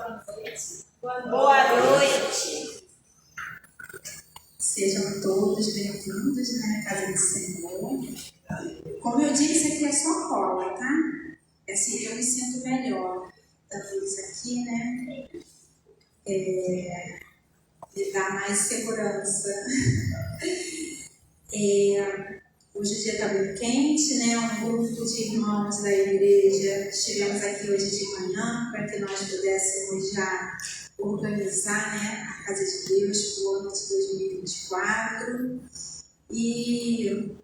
Boa noite. Sejam todos bem-vindos na casa do Senhor. Como eu disse, aqui é só cola, tá? Assim, eu me sinto melhor. Talvez aqui, né? Me dá mais segurança. Hoje o dia está bem quente, né? Um grupo de irmãos da igreja estivemos aqui hoje de manhã para que nós pudéssemos já organizar, né, a Casa de Deus para o ano de 2024. E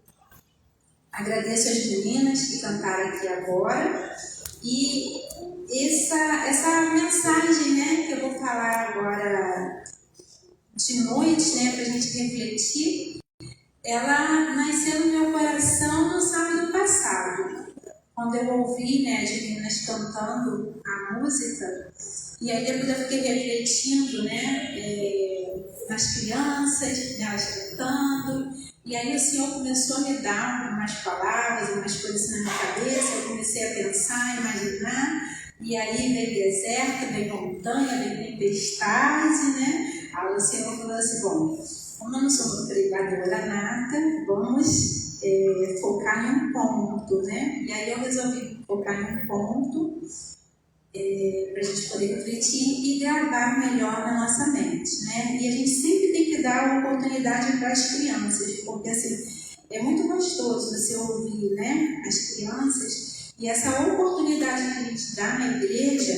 agradeço as meninas que cantaram aqui agora. E essa mensagem, né, que eu vou falar agora de noite, né, para a gente refletir, ela nasceu no meu coração no sábado passado, quando eu ouvi, né, as meninas cantando a música, e aí depois eu fiquei refletindo, né, nas crianças, elas cantando, e aí o Senhor começou a me dar umas palavras, umas coisas na minha cabeça, eu comecei a pensar, imaginar, e aí veio deserto, veio montanha, veio tempestade, né, aí o Senhor falou assim, bom, como eu não sou uma pregadora nata, vamos focar em um ponto, né? E aí eu resolvi focar em um ponto para a gente poder refletir e gravar melhor na nossa mente, né? E a gente sempre tem que dar uma oportunidade para as crianças, porque assim, é muito gostoso você ouvir, né, as crianças, e essa oportunidade que a gente dá na igreja,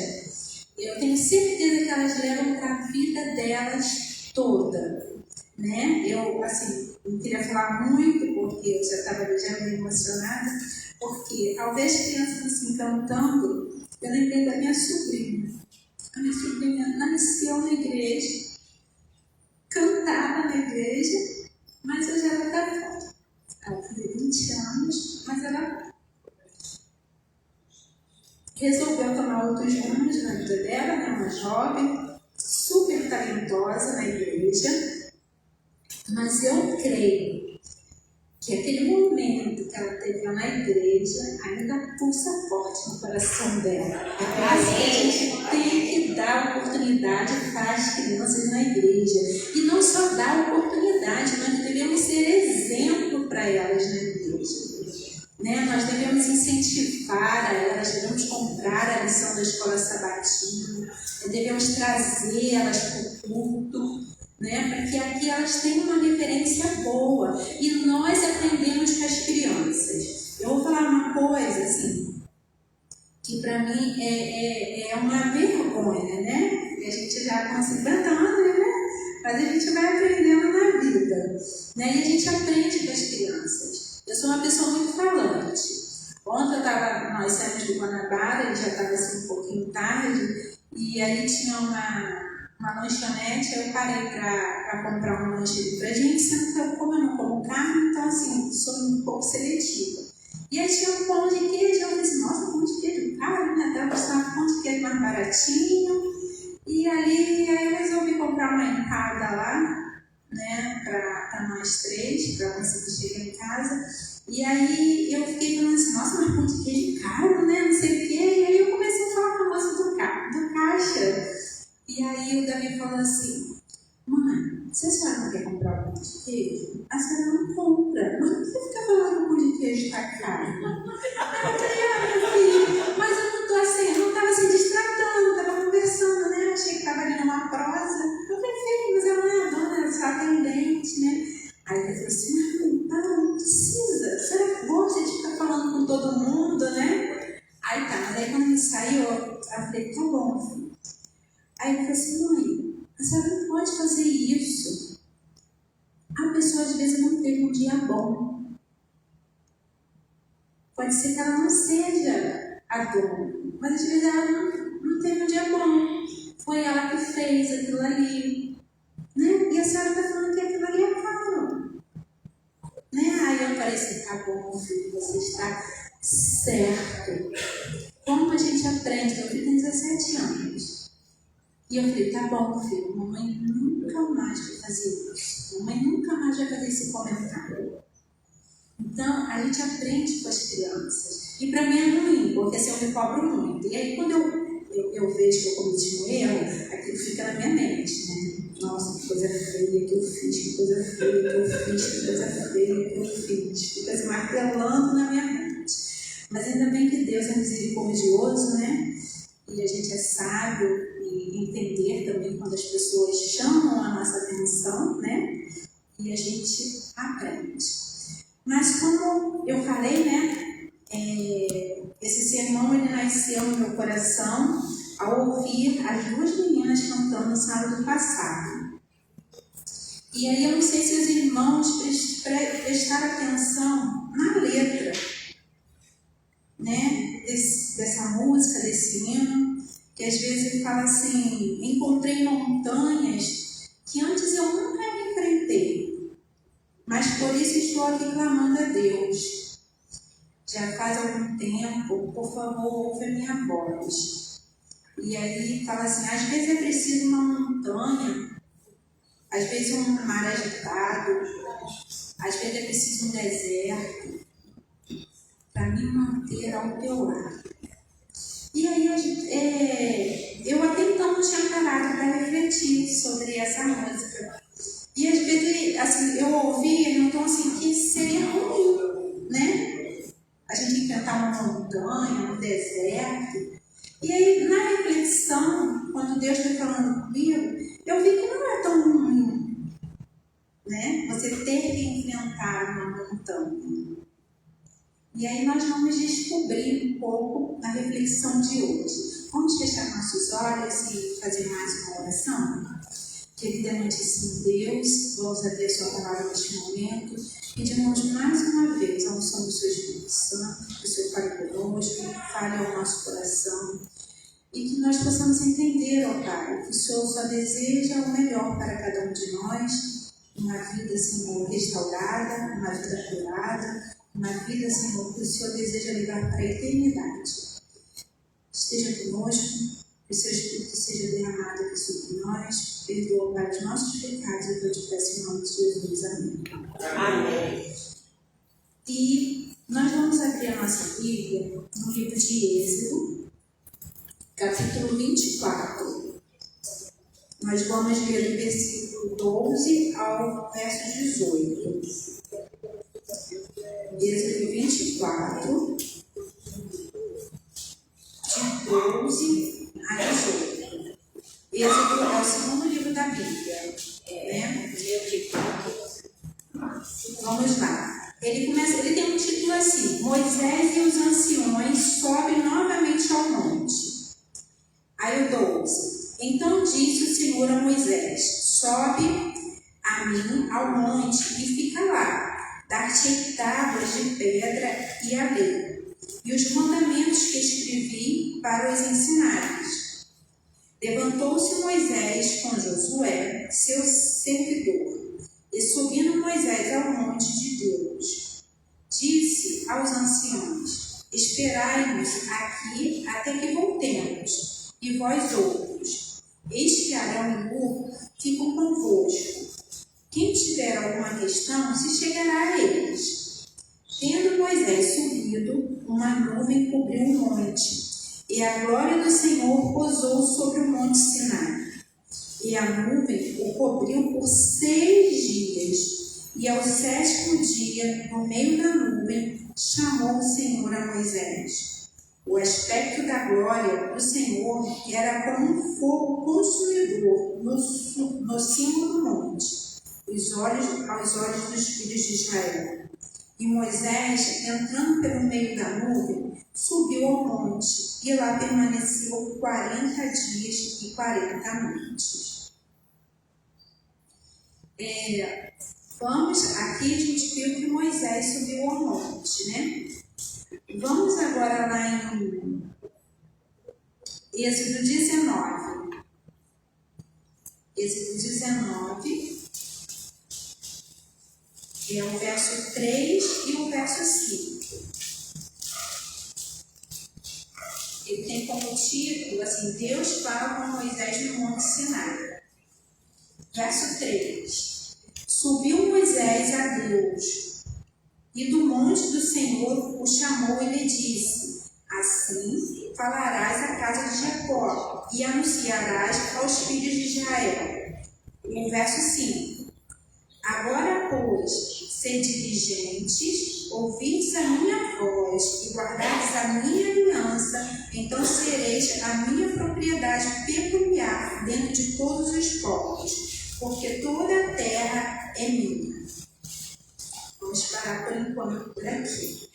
eu tenho certeza que elas levam para a vida delas toda. Né? Eu, assim, não queria falar muito, porque eu já estava já meio emocionada, porque ao ver as crianças assim cantando, eu lembrei da minha sobrinha. A minha sobrinha nasceu na igreja, cantava na igreja, mas hoje ela está fora. Ela tem 20 anos, mas ela resolveu tomar outros rumos na vida dela, né? Uma jovem, super talentosa na igreja. Mas eu creio que aquele momento que ela teve lá na igreja ainda pulsa forte no coração dela. Assim, a gente tem que dar oportunidade para as crianças na igreja. E não só dar oportunidade, nós devemos ser exemplo para elas na igreja. Né? Nós devemos incentivar elas, devemos comprar a lição da escola sabatina, devemos trazer elas para o culto. Né, para que aqui elas tenham uma referência boa e nós aprendemos com as crianças. Eu vou falar uma coisa assim, que para mim é uma vergonha, né? E a gente já com 50 anos, né? Mas a gente vai aprendendo na vida, né? E a gente aprende com as crianças. Eu sou uma pessoa muito falante. Ontem nós saímos do Guanabara, já estava assim um pouquinho tarde, e aí tinha uma lanchonete, eu parei para comprar um lanche pra gente, sendo que como eu não como carne, então assim, sou um pouco seletiva. E aí tinha um pão de queijo, eu falei assim, nossa, pão de queijo caro, né? Até eu gostava de pão de queijo mais baratinho. E aí eu resolvi comprar uma empada lá, né, para nós três, para conseguir chegar em casa. E aí eu fiquei falando assim, nossa, mas pão de queijo caro, né? Não sei o quê. E aí eu comecei a falar com a moça do caixa. E aí o Davi falou assim, mãe, se a senhora não quer comprar pão de queijo, a senhora não compra. Mas por que você fica falando que o pão de queijo está caro? Eu falei, meu filho, mas eu não estou assim, eu não estava se distratando, estava conversando, né? Eu achei que estava ali numa prosa. Eu falei, filho, mas ela não é dona, ela só atendente, né? Aí ele falou assim, não precisa, você gosta de ficar falando com todo mundo, né? Aí tá, mas aí quando ele saiu, eu falei, tá bom, filho. Aí ele falou assim, mãe, a senhora não pode fazer isso. A pessoa às vezes não teve um dia bom. Pode ser que ela não seja a dona, mas às vezes ela não teve um dia bom. Foi ela que fez aquilo ali. Né? E a senhora está falando que aquilo ali é caro. Né? Aí eu falei assim, tá bom, filho, você está certo. Como a gente aprende? Meu filho tem 17 anos. E eu falei, tá bom, filho, mamãe nunca mais vai fazer isso. Mamãe nunca mais vai fazer esse comentário. Então, a gente aprende com as crianças. E para mim é ruim, porque assim, eu me cobro muito. E aí, quando eu eu vejo que eu cometi um erro, aquilo fica na minha mente, né? Nossa, que coisa feia que eu fiz, que coisa feia que eu fiz, que coisa feia que eu fiz. Fica se martelando na minha mente. Mas ainda bem que Deus é misericordioso, né? E a gente é sábio e entender também quando as pessoas chamam a nossa atenção, né? E a gente aprende. Mas como eu falei, né? Esse sermão ele nasceu no meu coração ao ouvir as duas meninas cantando no sábado passado. E aí eu não sei se os irmãos prestaram atenção na letra, né? Dessa música, desse hino, que às vezes ele fala assim: encontrei montanhas que antes eu nunca enfrentei, mas por isso estou aqui clamando a Deus. Já faz algum tempo, por favor, ouve a minha voz. E aí fala assim, às vezes é preciso uma montanha, às vezes um mar agitado, às vezes é preciso um deserto, para me manter ao teu lado. E aí eu até então não tinha parado para refletir sobre essa música. E às vezes assim, eu ouvi num tom assim que seria ruim, né? A gente enfrentar uma montanha, um deserto. E aí, na reflexão, quando Deus foi falando comigo, eu vi que não é tão ruim, né? Você ter que enfrentar uma montanha. E aí nós vamos descobrir um pouco na reflexão de hoje. Vamos fechar nossos olhos e fazer mais uma oração? Querida Santíssimo Deus, vamos abrir a sua palavra neste momento. Pedimos mais uma vez a unção do seu Espírito Santo, que o Senhor fale conosco, fale ao nosso coração e que nós possamos entender, ó Pai, que o Senhor só deseja o melhor para cada um de nós, uma vida, Senhor, restaurada, uma vida curada, uma vida, Senhor, que o Senhor deseja levar para a eternidade. Esteja conosco, que o seu Espírito seja derramado aqui sobre nós, perdoa, Pai, os nossos pecados, eu te peço em nome de Jesus. Amém. Amém. E nós vamos abrir a nossa Bíblia no livro de Êxodo, capítulo 24. Nós vamos ler do versículo 12 ao verso 18. Êxodo 24, de 12 a 18. Êxodo é o segundo livro da Bíblia, né? Vamos lá. Ele tem um título assim: Moisés e os anciões sobem novamente ao monte. Aí o 12. Então disse o Senhor a Moisés: sobe a mim ao monte e fica lá. Dar-te tábuas de pedra e a lei, e os mandamentos que escrevi para os ensinares. Levantou-se Moisés com Josué, seu servidor, e subindo Moisés ao monte de Deus, disse aos anciãos: esperai-nos aqui até que voltemos, e vós outros, eis que Arão e Hur ficam convosco. Quem tiver alguma questão se chegará a eles. Tendo Moisés subido, uma nuvem cobriu o monte, e a glória do Senhor pousou sobre o monte Sinai. E a nuvem o cobriu por 6 dias, e ao 7º dia, no meio da nuvem, chamou o Senhor a Moisés. O aspecto da glória do Senhor era como um fogo consumidor no cimo do monte, aos olhos dos filhos de Israel. E Moisés, entrando pelo meio da nuvem, subiu ao monte, e lá permaneceu 40 dias e 40 noites. Aqui a gente viu que Moisés subiu ao monte, né? Vamos agora lá em Êxodo 19. Êxodo 19. É o verso 3 e o verso 5. Ele tem como título, assim, Deus fala com Moisés no Monte Sinai. Verso 3. Subiu Moisés a Deus, e do monte do Senhor o chamou e lhe disse: assim falarás à casa de Jacó Jacó e anunciarás aos filhos de Israel. No verso 5. Agora, pois, sede diligentes, ouvintes a minha voz e guardardes a minha aliança, então sereis a minha propriedade peculiar dentro de todos os povos, porque toda a terra é minha. Vamos parar por enquanto por aqui.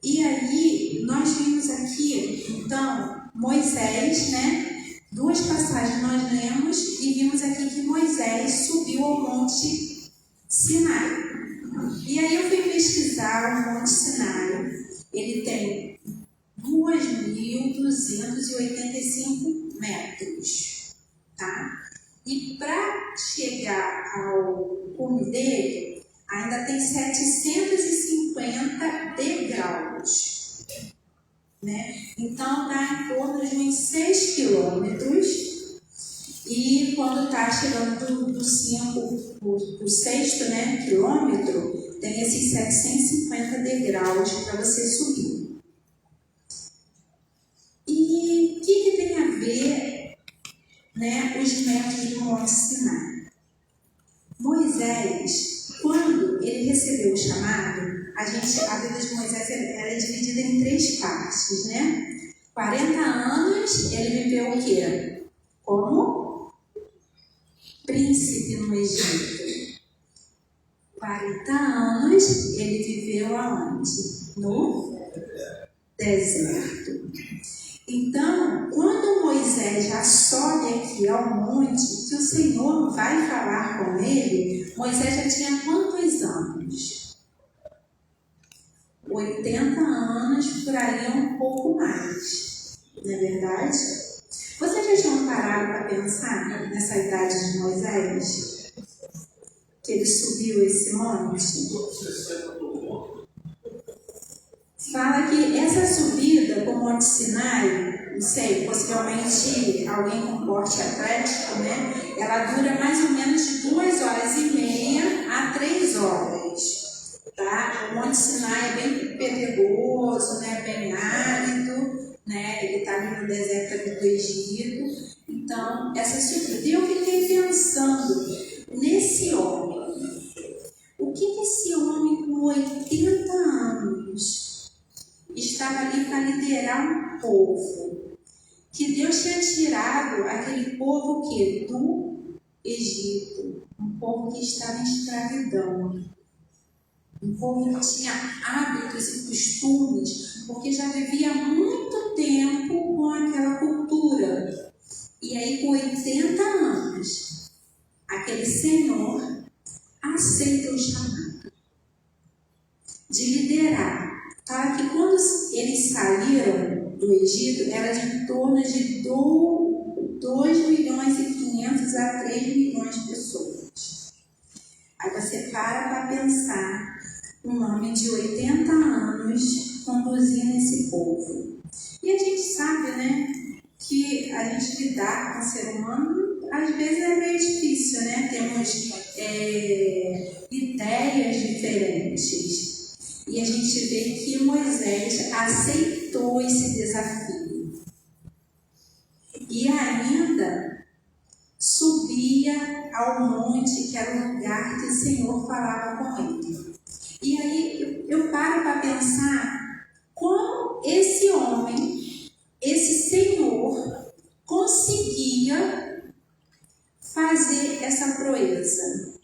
E aí, nós vimos aqui, então, Moisés, né? Duas passagens nós lemos e vimos aqui que Moisés subiu ao Monte Sinai. E aí eu fui pesquisar o Monte Sinai. Ele tem 2.285 metros, tá? E para chegar ao cume dele, ainda tem 750 degraus. Né? Então dá em torno de uns 6 quilômetros, e quando está chegando do 5 para o 6º, né, quilômetro, tem esses 750 degraus para você subir. E o que tem a ver, né, os métodos do Monte Sinai? Moisés, quando ele recebeu o chamado, a vida de Moisés é dividida em 3 partes, né? 40 anos ele viveu o quê? Como príncipe no Egito. 40 anos ele viveu aonde? No deserto. Então, quando Moisés já sobe aqui ao monte, que o Senhor vai falar com ele, Moisés já tinha quantos anos? 80 anos, por aí um pouco mais, não é verdade? Vocês já tinham parado para pensar nessa idade de Moisés? Que ele subiu esse monte? Fala que essa subida para o Monte Sinai, não sei, possivelmente alguém com porte atlético, né? Ela dura mais ou menos de 2h30 a 3 horas. Tá? O Monte Sinai é bem pedregoso, né? Bem árido, né? Ele está ali no deserto ali do Egito. Então, essa subida. E eu fiquei pensando nesse homem. O que esse homem com 80 anos estava ali para liderar um povo? Que Deus tinha tirado aquele povo que? Do Egito. Um povo que estava em escravidão. Um povo que tinha hábitos e costumes, porque já vivia muito tempo com aquela cultura. E aí, com 80 anos, aquele senhor aceita o chamado de liderar. Fala que quando eles saíram do Egito, era de em torno de 2.500.000 a 3 milhões de pessoas. Aí você para pensar um homem de 80 anos conduzindo esse povo. E a gente sabe, né, que a gente lidar com o ser humano, às vezes é meio difícil, né? Temos ideias diferentes. E a gente vê que Moisés aceitou esse desafio. E ainda subia ao monte, que era o lugar que o Senhor falava com ele. E aí eu paro para pensar como esse homem, esse Senhor, conseguia fazer essa proeza.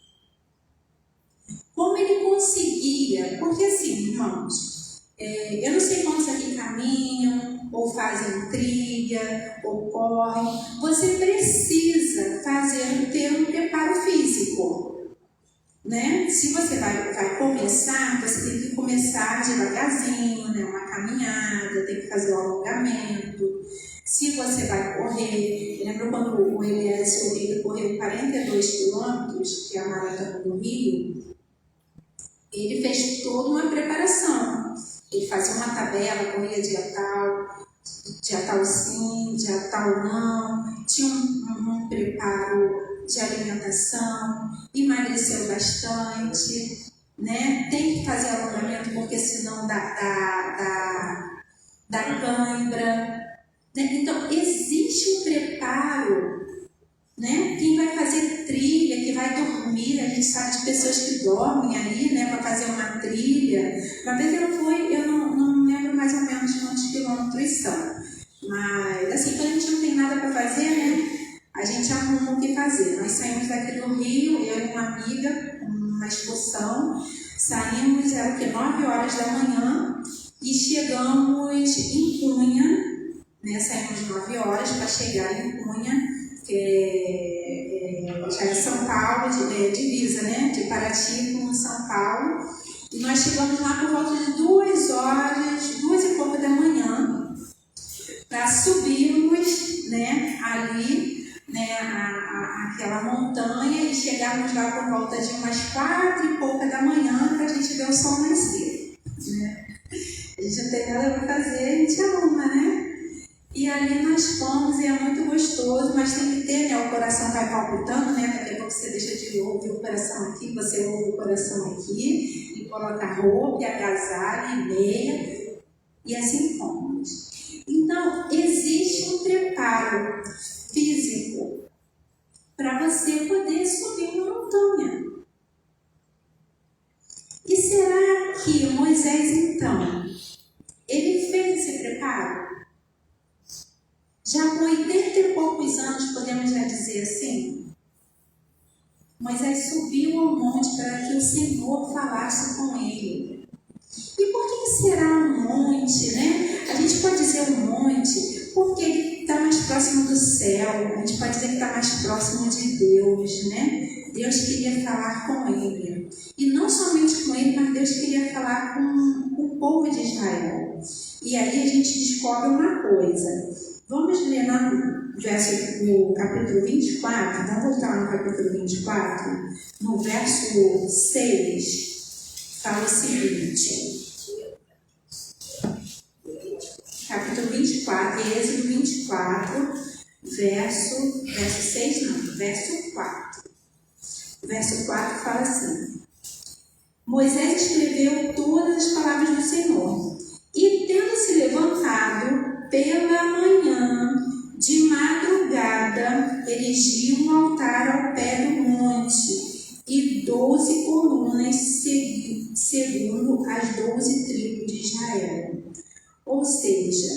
Como ele conseguia, porque assim, irmãos, eu não sei quantos aqui caminham, ou fazem trilha, ou correm. Você precisa ter um preparo físico. Né? Se você vai começar, você tem que começar devagarzinho, né? Uma caminhada, tem que fazer o alongamento. Se você vai correr, lembra quando o Elias correu 42 quilômetros, que é a maratona do Rio? Ele fez toda uma preparação. Ele fazia uma tabela, corria dia tal sim, dia tal não. Tinha um preparo de alimentação, emagreceu bastante, né? Tem que fazer alongamento, porque senão dá da cãibra, né? Então, existe um preparo, né? Quem vai fazer trilha, que vai dormir, a gente sabe de pessoas que dormem aí, né, para fazer uma trilha. Uma vez eu não lembro mais ou menos quantos quilômetros são, mas assim, quando a gente não tem nada para fazer, né, a gente arruma o que fazer. Nós saímos daqui do Rio, eu e uma amiga, uma excursão, saímos, era o que, 9 horas da manhã, e chegamos em Cunha, né, saímos 9 horas para chegar em Cunha, já é São Paulo, divisa, né, de Paraty com São Paulo, e nós chegamos lá por volta de 2 horas, 2 e pouco da manhã, para subirmos, né, ali, né, aquela montanha, e chegarmos lá por volta de umas 4 e pouca da manhã, para a gente ver o sol nascer, né. A gente não tem nada para fazer, a gente arruma, né? E ali nós fomos, e é muito gostoso, mas tem que ter, né? O coração vai palpitando, né? Daqui a pouco você deixa de ouvir o coração aqui, você ouve o coração aqui, e coloca roupa, e agasalho, e meia, e assim fomos. Então, existe um preparo físico para você poder subir uma montanha. E será que Moisés, então, ele fez esse preparo? Já com 80 e poucos anos, podemos já dizer assim, Moisés subiu ao monte para que o Senhor falasse com ele. E por que será um monte, né? A gente pode dizer um monte porque ele está mais próximo do céu, a gente pode dizer que está mais próximo de Deus, né? Deus queria falar com ele. E não somente com ele, mas Deus queria falar com o povo de Israel. E aí a gente descobre uma coisa. Vamos ler lá no capítulo 24, vamos voltar lá no capítulo 24, no verso 6, fala o seguinte. Capítulo 24, Êxodo 24, verso 6 não, verso 4. O verso 4 fala assim: Moisés escreveu todas as palavras do Senhor, e tendo se levantado pela manhã, de madrugada, erigiu um altar ao pé do monte, e 12 colunas segundo as 12 tribos de Israel. Ou seja,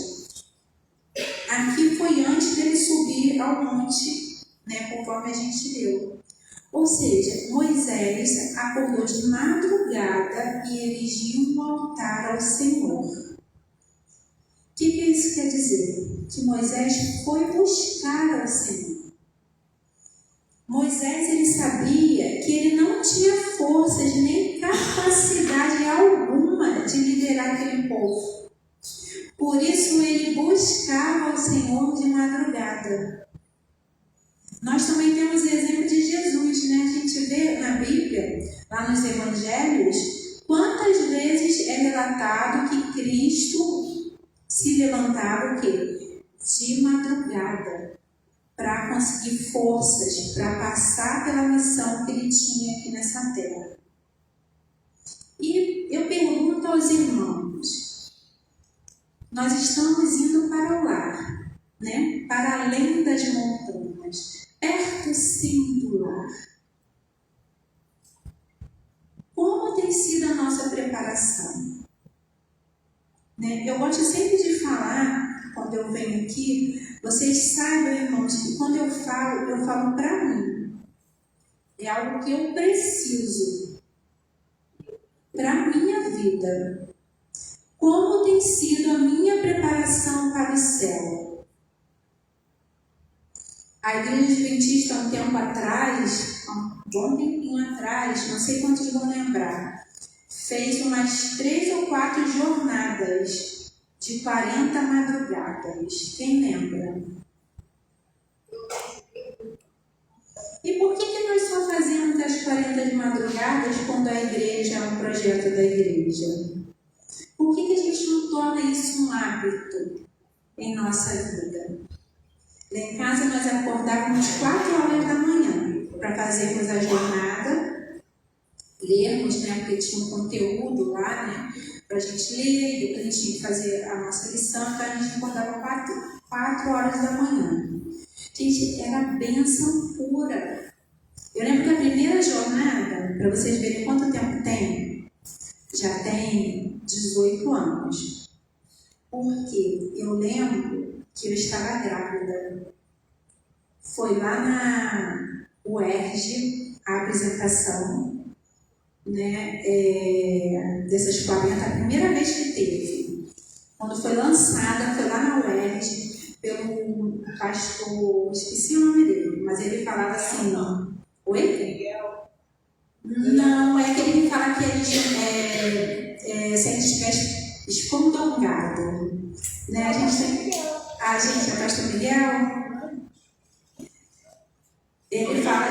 aqui foi antes dele subir ao monte, né, conforme a gente leu. Ou seja, Moisés acordou de madrugada e erigiu um altar ao Senhor. O que isso quer dizer? Que Moisés foi buscar ao Senhor. Moisés, ele sabia que ele não tinha forças nem capacidade alguma de liderar aquele povo. Por isso ele buscava ao Senhor de madrugada. Nós também temos o exemplo de Jesus, né? A gente vê na Bíblia, lá nos Evangelhos, quantas vezes é relatado que Cristo se levantava o quê? De madrugada, para conseguir forças, para passar pela missão que ele tinha aqui nessa terra. E eu pergunto aos irmãos, nós estamos indo para o lar, né? Para além das montanhas, perto sim do lar. Como tem sido a nossa preparação? Né? Eu gosto sempre de falar, quando eu venho aqui, vocês saibam, irmãos, que quando eu falo para mim. É algo que eu preciso para a minha vida. Como tem sido a minha preparação para o céu? A Igreja Adventista, há um tempo atrás, um bom tempinho atrás, não sei quantos vão lembrar, fez umas 3 ou 4 jornadas de 40 madrugadas. Quem lembra? E por que nós só fazemos as 40 de madrugadas quando a igreja é um projeto da igreja? Por que a gente não torna isso um hábito em nossa vida? Lá em casa nós acordávamos 4 horas da manhã para fazermos a jornada, lermos, né, porque tinha um conteúdo lá, né, para a gente ler, depois a gente tinha que fazer a nossa lição, então a gente acordava 4 horas da manhã. Gente, era bênção pura. Eu lembro que a primeira jornada, para vocês verem quanto tempo tem, já tem 18 anos. Porque eu lembro que eu estava grávida. Foi lá na UERJ a apresentação, né, dessas 40, a primeira vez que teve. Quando foi lançada, foi lá na UERJ, pelo pastor, esqueci o nome dele, mas ele falava assim, não. Oi? Não, é que ele fala que a gente, se a gente estiver escondongado, né? A gente, é pastor Miguel, ele fala,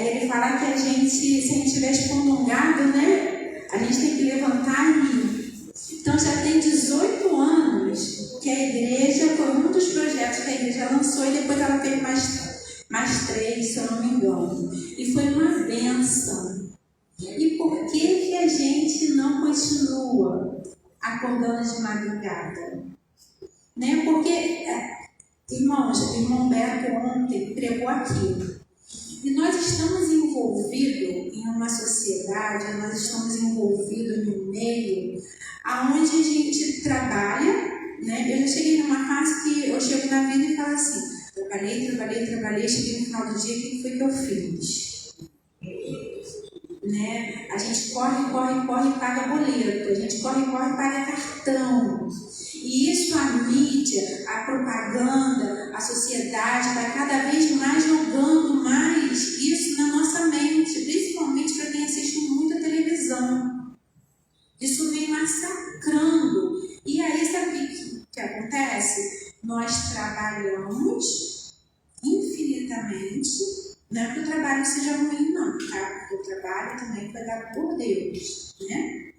ele fala que a gente, se a gente estiver escondongado, né? A gente tem que levantar e ir. Então já tem 18 anos que a igreja, foi um dos projetos que a igreja lançou e depois ela teve mais 3, se eu não me engano. E foi uma bênção. E por que a gente não continua acordando de madrugada? Né? Porque, irmãos, o irmão Beto ontem pregou aqui. E nós estamos envolvidos em uma sociedade, nós estamos envolvidos em um meio onde a gente trabalha, né? Eu já cheguei numa fase que eu chego na vida e falo assim, trabalhei, cheguei no final do dia, o que foi que eu fiz? Né? A gente corre, paga boleto, a gente corre, paga cartão. E isso, a mídia, a propaganda, a sociedade vai cada vez mais jogando mais isso na nossa mente, principalmente para quem assiste muita televisão. Isso vem massacrando. E aí, sabe o que acontece? Nós trabalhamos infinitamente, não é que o trabalho seja ruim, não, tá? Porque o trabalho também foi dado por Deus, né?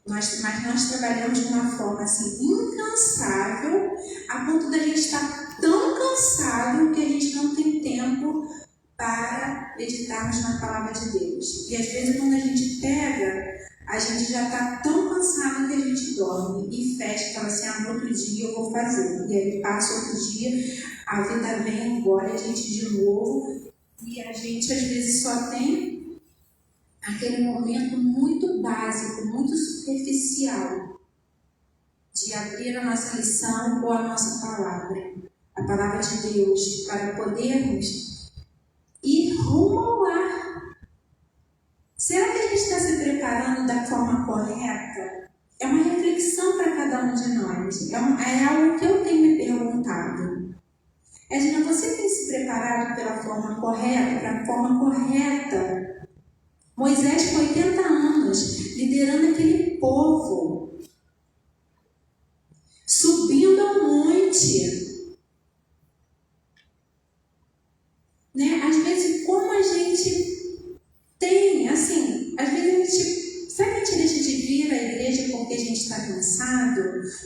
Mas nós trabalhamos de uma forma assim, incansável, a ponto da gente estar tão cansado que a gente não tem tempo para meditarmos na palavra de Deus. E às vezes quando a gente pega, a gente já está tão cansado que a gente dorme e fecha, fala assim, no outro dia eu vou fazer. E aí passa outro dia, a vida vem embora, a gente de novo, e a gente às vezes só tem aquele momento muito básico, muito superficial de abrir a nossa lição ou a nossa palavra, a palavra de Deus, para podermos ir rumo ao lar. Será que a gente está se preparando da forma correta? É uma reflexão para cada um de nós. É algo que eu tenho me perguntado. Edna, você tem se preparado pela forma correta, para a forma correta? Moisés com 80 anos, liderando aquele povo, subindo ao monte. Né? Às vezes, como a gente tem, assim, às vezes a gente, será que a gente deixa de vir à igreja porque a gente está cansado?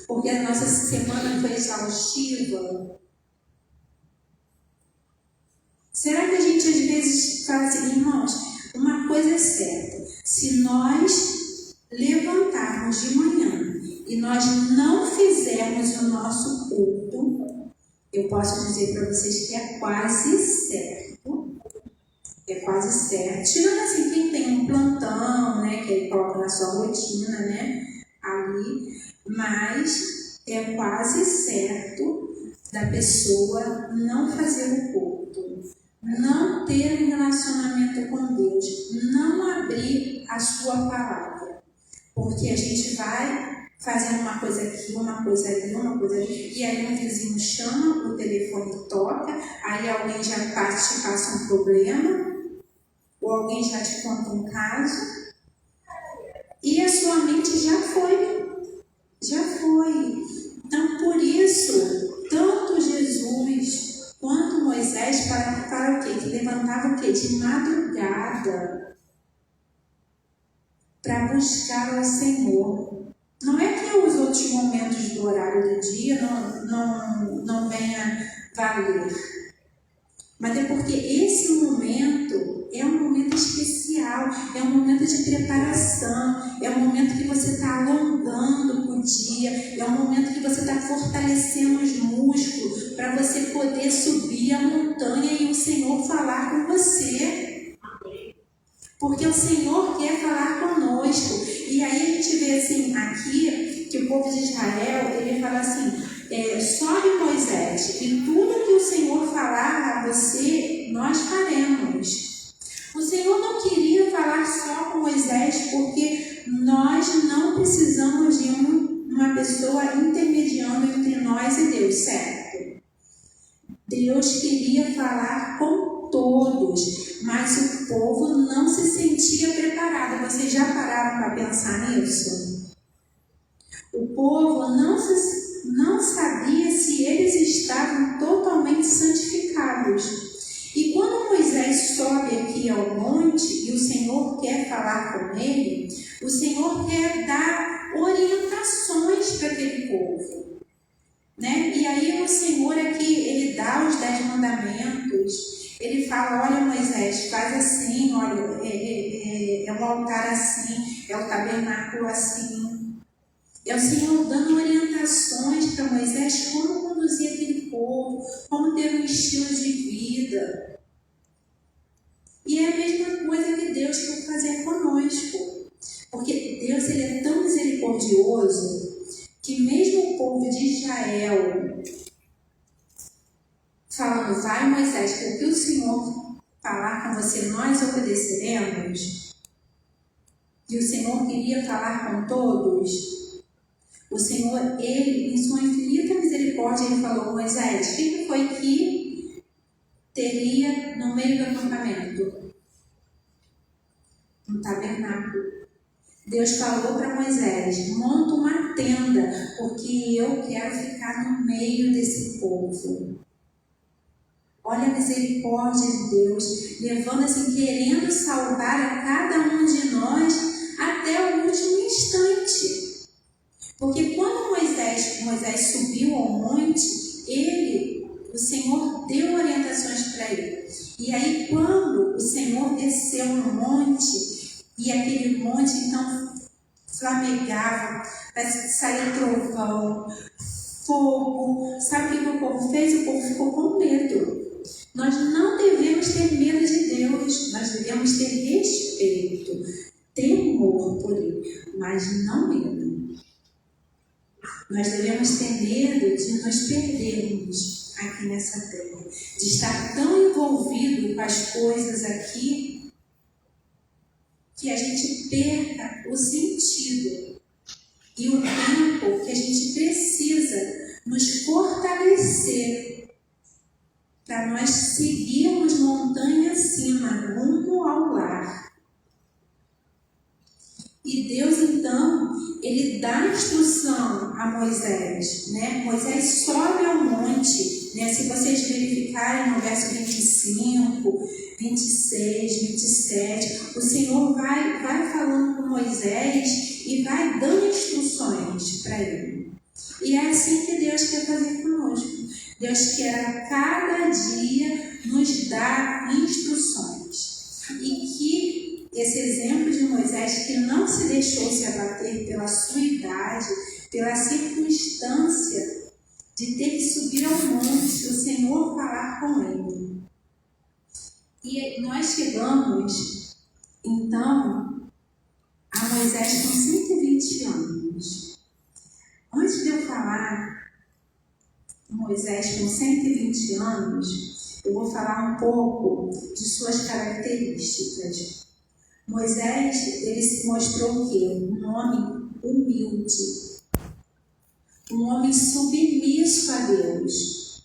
Porque a nossa semana foi exaustiva? Será que a gente às vezes fala assim, irmãos, uma coisa é certa, se nós levantarmos de manhã e nós não fizermos o nosso culto, eu posso dizer para vocês que é quase certo. É quase certo. Tirando assim, quem tem um plantão, né, que ele coloca na sua rotina, né, ali, mas é quase certo da pessoa não fazer o culto, não ter um relacionamento com Deus, não abrir a sua palavra, porque a gente vai fazendo uma coisa aqui, uma coisa ali, e aí um vizinho chama, o telefone toca, aí alguém já te passa um problema, ou alguém já te conta um caso, e a sua mente já foi. Então, por isso, tanto Jesus quanto Moisés para o quê? Que levantava o quê? De madrugada para buscar ao Senhor. Não é que os outros momentos do horário do dia não venha valer, mas é porque esse momento é um momento especial, é um momento de preparação, é um momento que você está alongando o dia, é um momento que você está fortalecendo os músculos para você poder subir a montanha e o Senhor falar com você. Porque o Senhor quer falar conosco. E aí a gente vê assim, aqui, que o povo de Israel, ele fala assim, sobe Moisés, e tudo que o Senhor falar a você, nós faremos. O Senhor não queria falar só com Moisés, porque nós não precisamos de uma pessoa intermediando entre nós e Deus, certo? Deus queria falar com todos, mas o povo não se sentia preparado. Vocês já pararam para pensar nisso? O povo não sabia se eles estavam totalmente santificados. E quando Moisés sobe aqui ao monte e o Senhor quer falar com ele, o Senhor quer dar orientações para aquele povo, né? E aí o Senhor aqui, ele dá os 10 mandamentos, ele fala, olha Moisés, faz assim, olha, é um altar assim, é o tabernáculo assim. É o Senhor dando orientações para Moisés como conduzir aquele povo, como ter um estilo de vida. E é a mesma coisa que Deus quer fazer conosco. Porque Deus, ele é tão misericordioso que mesmo o povo de Israel falando, vai Moisés, porque o Senhor falar com você, nós obedeceremos. E o Senhor queria falar com todos. O Senhor, ele, em sua infinita misericórdia, ele falou, Moisés, o que foi que teria no meio do acampamento? Um tabernáculo. Deus falou para Moisés, monta uma tenda, porque eu quero ficar no meio desse povo. Olha a misericórdia de Deus, levando assim, querendo salvar a cada um de nós até o último instante. Porque quando Moisés subiu ao monte, o Senhor deu orientações para ele. E aí quando o Senhor desceu no monte, e aquele monte então flamegava, parece que saía trovão, fogo, sabe o que o povo fez? O povo ficou com medo. Nós não devemos ter medo de Deus, nós devemos ter respeito, temor por Ele, mas não medo. Nós devemos ter medo de nos perdermos aqui nessa terra, de estar tão envolvido com as coisas aqui que a gente perca o sentido e o tempo que a gente precisa nos fortalecer para nós seguirmos montanha acima, rumo ao lar. E Deus, então, ele dá instrução a Moisés, né? Moisés sobe ao monte, né? Se vocês verificarem no verso 25, 26, 27, o Senhor vai falando com Moisés e vai dando instruções para ele. E é assim que Deus quer fazer conosco. Deus quer a cada dia nos dar instruções. E que esse exemplo de Moisés, que não se deixou se abater pela sua idade, pela circunstância de ter que subir ao monte, o Senhor falar com ele. E nós chegamos, então, a Moisés com 120 anos. Antes de eu falar Moisés com 120 anos, eu vou falar um pouco de suas características. Moisés, ele se mostrou o quê? Um homem humilde, um homem submisso a Deus.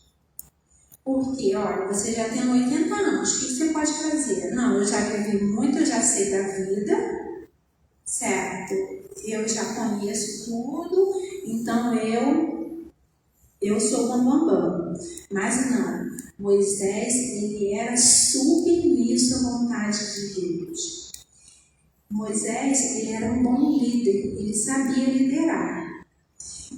Porque, olha, você já tem 80 anos, o que você pode fazer? Não, eu já vivi muito, eu já sei da vida, certo? Eu já conheço tudo, então eu sou bambambam. Mas não, Moisés, ele era submisso à vontade de Deus. Moisés, ele era um bom líder, ele sabia liderar.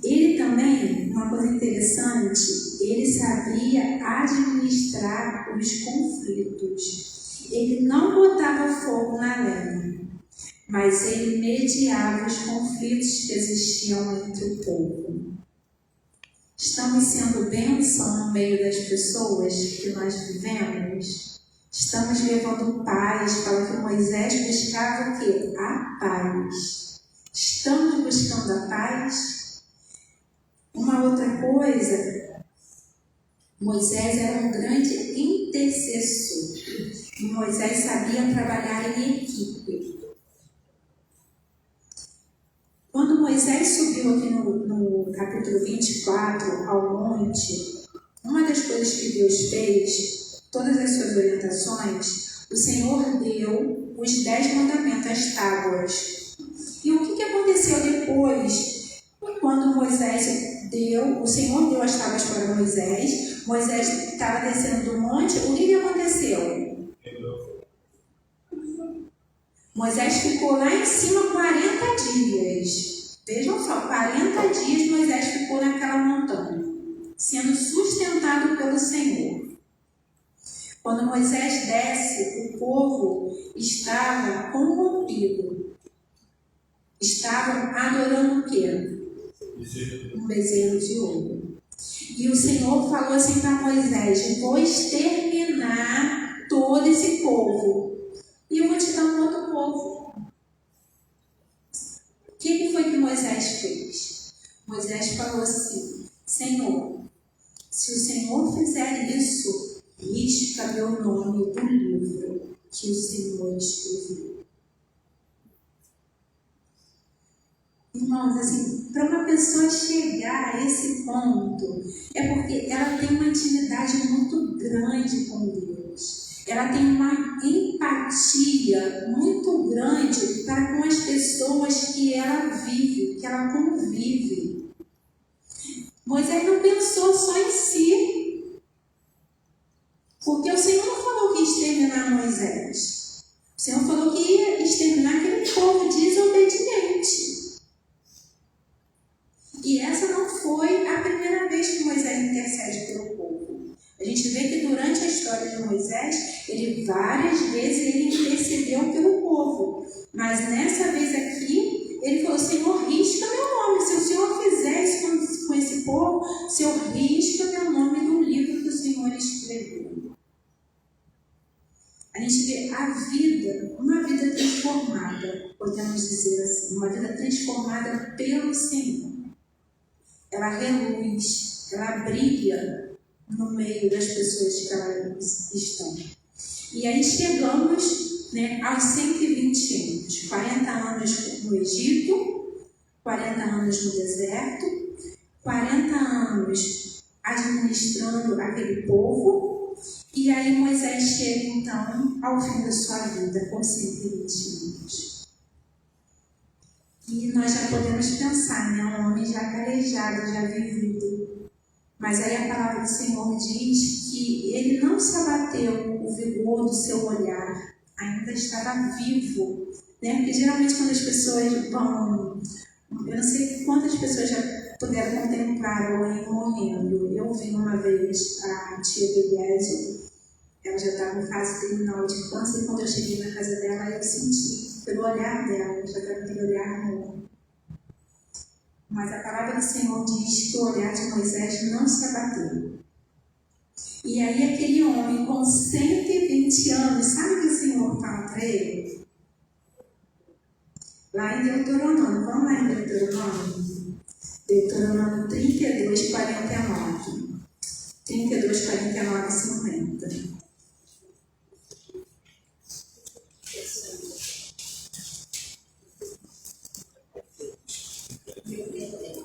Ele também, uma coisa interessante, Ele sabia administrar os conflitos. Ele não botava fogo na lenha, mas ele mediava os conflitos que existiam entre o povo. Estamos sendo bênção no meio das pessoas que nós vivemos? Estamos levando paz para o que Moisés buscava o quê? A paz. Estamos buscando a paz? Uma outra coisa, Moisés era um grande intercessor. E Moisés sabia trabalhar em equipe. Quando Moisés subiu aqui no capítulo 24 ao monte, uma das coisas que Deus fez, todas as suas orientações, o Senhor deu os 10 mandamentos, as tábuas. E o que aconteceu depois? Quando Moisés o Senhor deu as tábuas para Moisés, Moisés estava descendo do monte, o que aconteceu? Moisés ficou lá em cima 40 dias. Vejam só, 40 dias Moisés ficou naquela montanha, sendo sustentado pelo Senhor. Quando Moisés desce, o povo estava corrompido. Estavam adorando o quê? Um bezerro de ouro. E o Senhor falou assim para Moisés: vou exterminar todo esse povo e eu vou te dar um outro povo. O que foi que Moisés fez? Moisés falou assim: Senhor, se o Senhor fizer isso, risca meu nome do livro que o Senhor escreveu. Irmãos, assim, para uma pessoa chegar a esse ponto, é porque ela tem uma intimidade muito grande com Deus. Ela tem uma empatia muito grande para com as pessoas que ela vive, que ela convive. Moisés não pensou só em si, porque o Senhor não falou que ia exterminar Moisés. O Senhor falou que ia exterminar aquele povo desobediente. E essa não foi a primeira vez que Moisés intercede pelo povo. A gente vê que durante a história de Moisés, várias vezes ele intercedeu pelo povo. Mas nessa vez aqui, ele falou: Senhor, risca meu nome. Se o Senhor fizer isso com esse povo, Senhor, risca meu nome no livro que o Senhor escreveu. A gente vê a vida, uma vida transformada, podemos dizer assim, uma vida transformada pelo Senhor. Ela reluz, ela brilha no meio das pessoas que elas estão. E aí chegamos, aos 120 anos, 40 anos no Egito, 40 anos no deserto, 40 anos administrando aquele povo, e aí Moisés chega então ao fim da sua vida com 120 anos. E nós já podemos pensar, um homem já calejado, já vivido. Mas aí a palavra do Senhor diz que ele não se abateu, o vigor do seu olhar ainda estava vivo. Porque geralmente quando as pessoas vão... Eu não sei quantas pessoas já puderam contemplar alguém morrendo. Eu vi uma vez a tia Beliésio, ela já estava em fase terminal de câncer, e quando eu cheguei na casa dela, eu senti pelo olhar dela, já estava aquele olhar novo. Mas a palavra do Senhor diz que o olhar de Moisés não se abateu. E aí aquele homem com 120 anos, sabe o que o Senhor fala para ele? Lá em Deuteronômio, vamos lá em Deuteronômio? Deuteronômio 32, 49. 32, 49 e 50.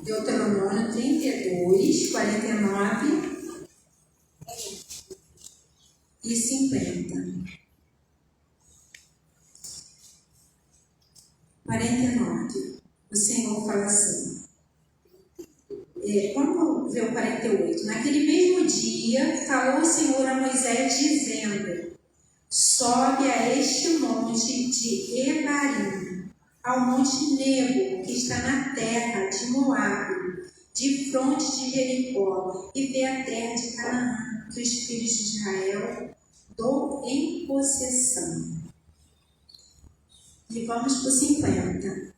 Deuteronômio 32, 49 e 50. 49. O Senhor fala assim. Vamos ver o 48. Naquele mesmo dia, falou o Senhor a Moisés, dizendo: sobe a este monte de Ebarim, ao monte Nebo, que está na terra de Moabe, de fronte de Jericó, e vê a terra de Canaã, que os filhos de Israel dou em possessão. E vamos para o 50.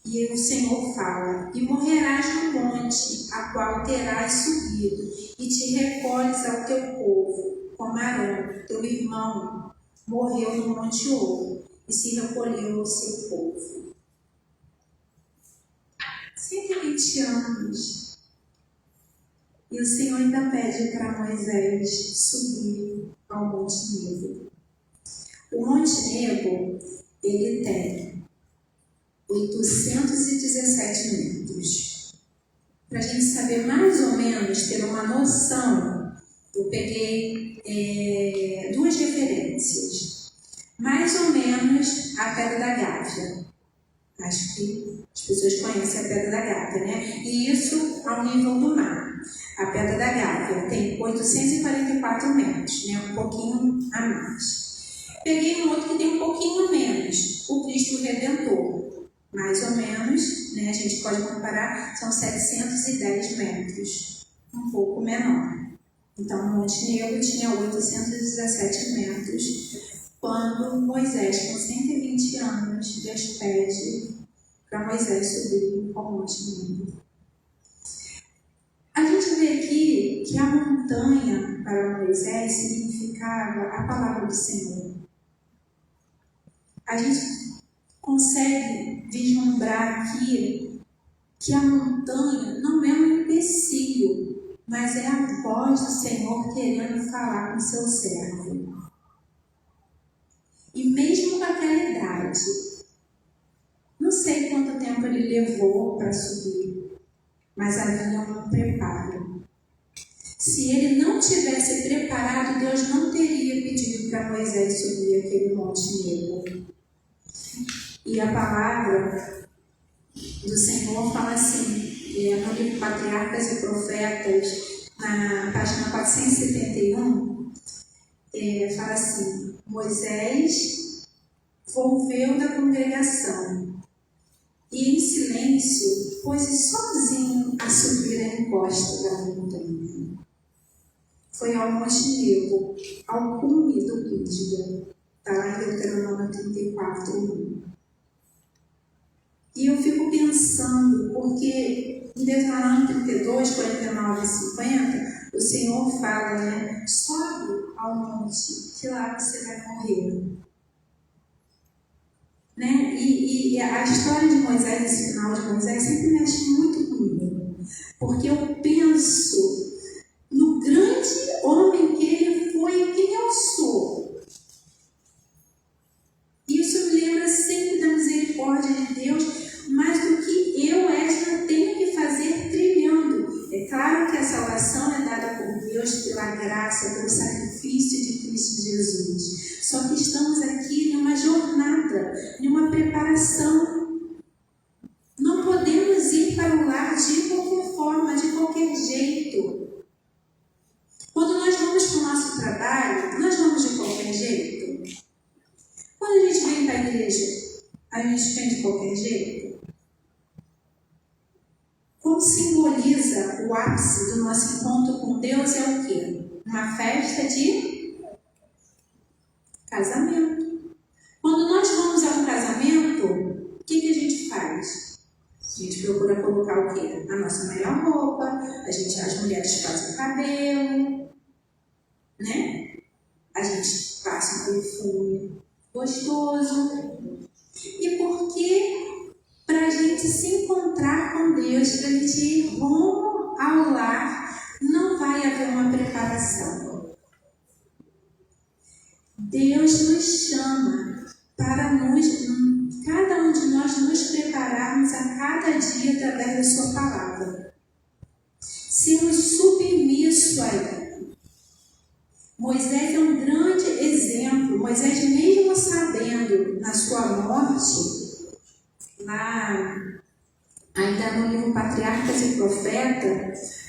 E o Senhor fala: e morrerás no monte, a qual terás subido, e te recolhes ao teu povo, como Arão, teu irmão, morreu no Monte Ouro, e se recolheu ao seu povo. 120 anos. E o Senhor ainda pede para Moisés subir ao Monte Nebo. O Monte Nebo, ele tem 817 metros. Para a gente saber mais ou menos, ter uma noção, eu peguei duas referências. Mais ou menos a Pedra da Gávea. Acho que as pessoas conhecem a Pedra da Gávea, né? E isso ao nível do mar. A Pedra da Gávea tem 844 metros, né? Um pouquinho a mais. Peguei um outro que tem um pouquinho menos, o Cristo Redentor. Mais ou menos, né? A gente pode comparar, são 710 metros, um pouco menor. Então, o Monte Nebo tinha 817 metros, quando Moisés, com 120 anos, Deus pede para Moisés subir ao Monte Nebo. A gente vê aqui que a montanha para Moisés significava a palavra do Senhor. A gente consegue vislumbrar aqui que a montanha não é um empecilho, mas é a voz do Senhor querendo falar com seu servo. E mesmo com aquela idade, não sei quanto tempo ele levou para subir, mas havia um preparo. Se ele não tivesse preparado, Deus não teria pedido para Moisés subir aquele Monte Nebo. E a palavra do Senhor fala assim, no livro Patriarcas e Profetas, na página 471, fala assim: Moisés volveu da congregação e em silêncio pôs-se sozinho a subir a encosta da montanha. Foi ao Monte Nebo, ao cume do Písgida. Está lá em Deuteronômio 34:1. E eu fico pensando, porque em Deuteronômio 32, 49 e 50, o Senhor fala, né? Sobe ao monte, que lá você vai morrer. Né? E a história de Moisés, esse final de Moisés, sempre mexe muito comigo. Porque eu penso no grande homem que ele foi e quem eu sou. Isso me lembra sempre da misericórdia de Deus, mais do que eu, Edna, tenho que fazer trilhando. É claro que a salvação é dada por Deus pela graça, pelo sacrifício de Cristo Jesus. Só que estamos aqui numa jornada, numa preparação. Não podemos ir para o lar de qualquer forma, de qualquer jeito. Quando nós vamos para o nosso trabalho, nós vamos de qualquer jeito. Quando a gente vem para a igreja, a gente vem de qualquer jeito. Como simboliza o ápice do nosso encontro com Deus é o quê? Uma festa de casamento. Quando nós vamos a um casamento, o que a gente faz? A gente procura colocar o quê? A nossa melhor roupa, as mulheres fazem o cabelo, né? A gente passa um perfume gostoso. E porque para a gente se encontrar com Deus, para a gente ir rumo ao lar, não vai haver uma preparação. Deus nos chama para cada um de nós nos prepararmos a cada dia através da sua palavra. Sermos submissos a Ele. Moisés é um grande exemplo. Moisés, mesmo sabendo na sua morte, lá ainda no livro Patriarcas e Profetas,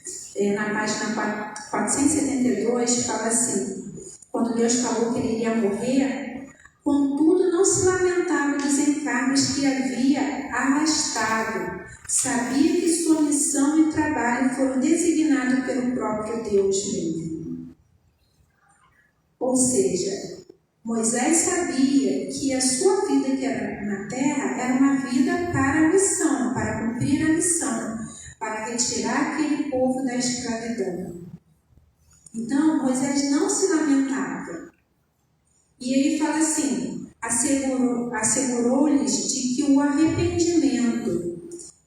na página 472, fala assim: quando Deus falou que ele iria morrer, contudo não se lamentava dos encargos que havia arrastado, Sabia que sua missão e trabalho foram designados pelo próprio Deus mesmo. Ou seja, Moisés sabia que a sua vida que era na terra era uma vida para a missão, para cumprir a missão, para retirar aquele povo da escravidão. Então, Moisés não se lamentava. E ele fala assim, assegurou-lhes de que o arrependimento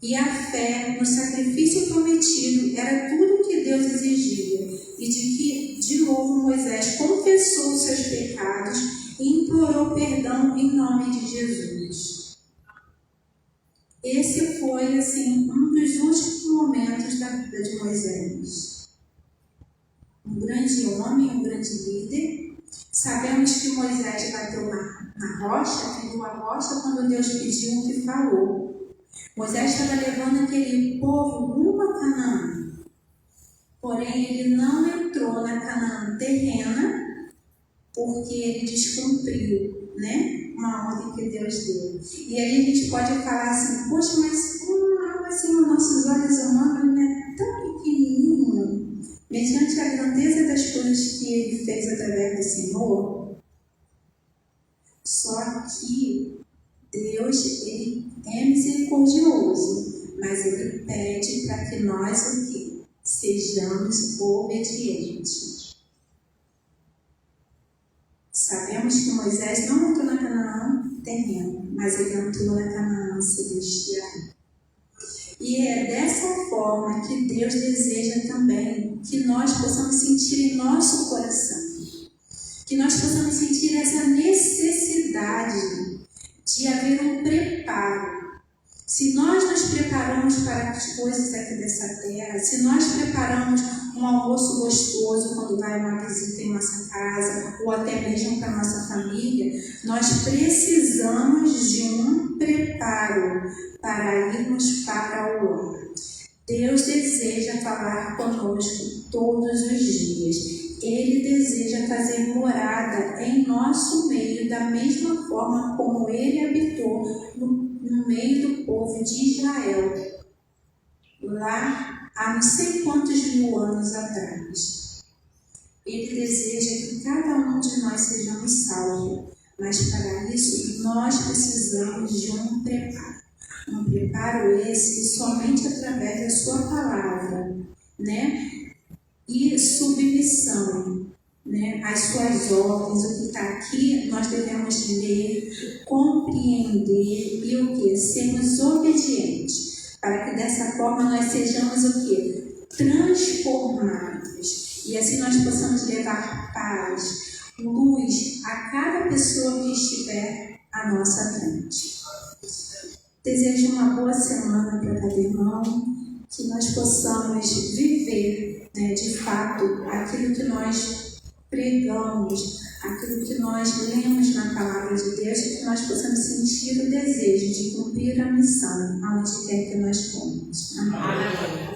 e a fé no sacrifício prometido era tudo o que Deus exigia, e de que, de novo, Moisés confessou os seus pecados e implorou perdão em nome de Jesus. Esse foi, assim, um dos últimos momentos da vida de Moisés. Um grande homem, um grande líder. Sabemos que Moisés bateu na rocha, feriu a rocha quando Deus pediu o que falou. Moisés estava levando aquele povo rumo a Canaã. Porém, ele não entrou na Canaã terrena porque ele descumpriu, né, uma ordem que Deus deu. E aí a gente pode falar assim, poxa, mas como assim, os nossos olhos humanos é tão pequenininho, mediante a grandeza das coisas que ele fez através do Senhor. Só que Deus, ele é misericordioso, mas ele pede para que nós o quê? Sejamos obedientes. Sabemos que Moisés não entrou na Canaã terrena, mas ele entrou na Canaã celestial. E é dessa forma que Deus deseja também que nós possamos sentir em nosso coração, que nós possamos sentir essa necessidade de haver um preparo. Se nós nos preparamos para as coisas aqui dessa terra, se nós preparamos um almoço gostoso quando vai uma visita em nossa casa, ou até mesmo para a nossa família, nós precisamos de um preparo para irmos para o lar. Deus deseja falar conosco todos os dias. Ele deseja fazer morada em nosso meio, da mesma forma como ele habitou no meio do povo de Israel, lá há não sei quantos mil anos atrás. Ele deseja que cada um de nós sejamos salvos, mas para isso nós precisamos de um preparo. Um preparo esse somente através da sua palavra, né? E submissão, né? As suas ordens, o que está aqui, nós devemos ler, compreender e o que? Sermos obedientes, para que dessa forma nós sejamos o que? Transformados. E assim nós possamos levar paz, luz a cada pessoa que estiver à nossa frente. Desejo uma boa semana para cada irmão, que nós possamos viver, né, de fato, aquilo que nós pregamos, aquilo que nós lemos na palavra de Deus, e que nós possamos sentir o desejo de cumprir a missão, aonde quer que nós fomos. Amém. Amém.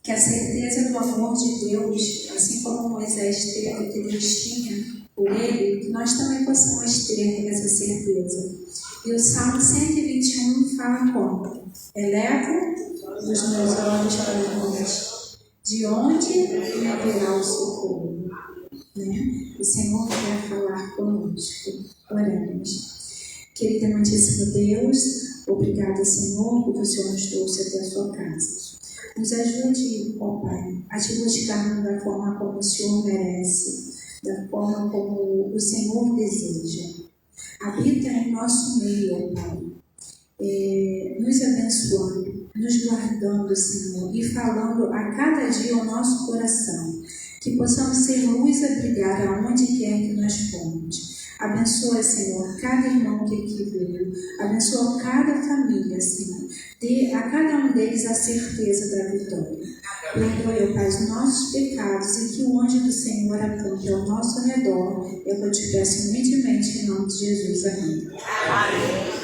Que a certeza do amor de Deus, assim como Moisés teve, que Deus tinha por ele, que nós também possamos ter essa certeza. E o Salmo 121 fala como? Eleva os meus olhos para os montes, de onde me virá o socorro? Né? O Senhor quer falar conosco. Oremos. Querido e amantíssimo Deus, obrigada, Senhor, porque o Senhor nos trouxe até a sua casa. Nos ajude, ó Pai, a te buscar da forma como o Senhor merece, da forma como o Senhor deseja. Habita em nosso meio, ó Pai, nos abençoando, nos guardando, Senhor, e falando a cada dia ao nosso coração, que possamos ser luz a brilhar aonde quer que nós formos. Abençoa, Senhor, cada irmão que aqui veio. Abençoa cada família, Senhor. Dê a cada um deles a certeza da vitória. Perdoe, ó Pai, os nossos pecados e que o anjo do Senhor acampe ao nosso redor. Eu te peço humildemente em nome de Jesus. Amém. Amém.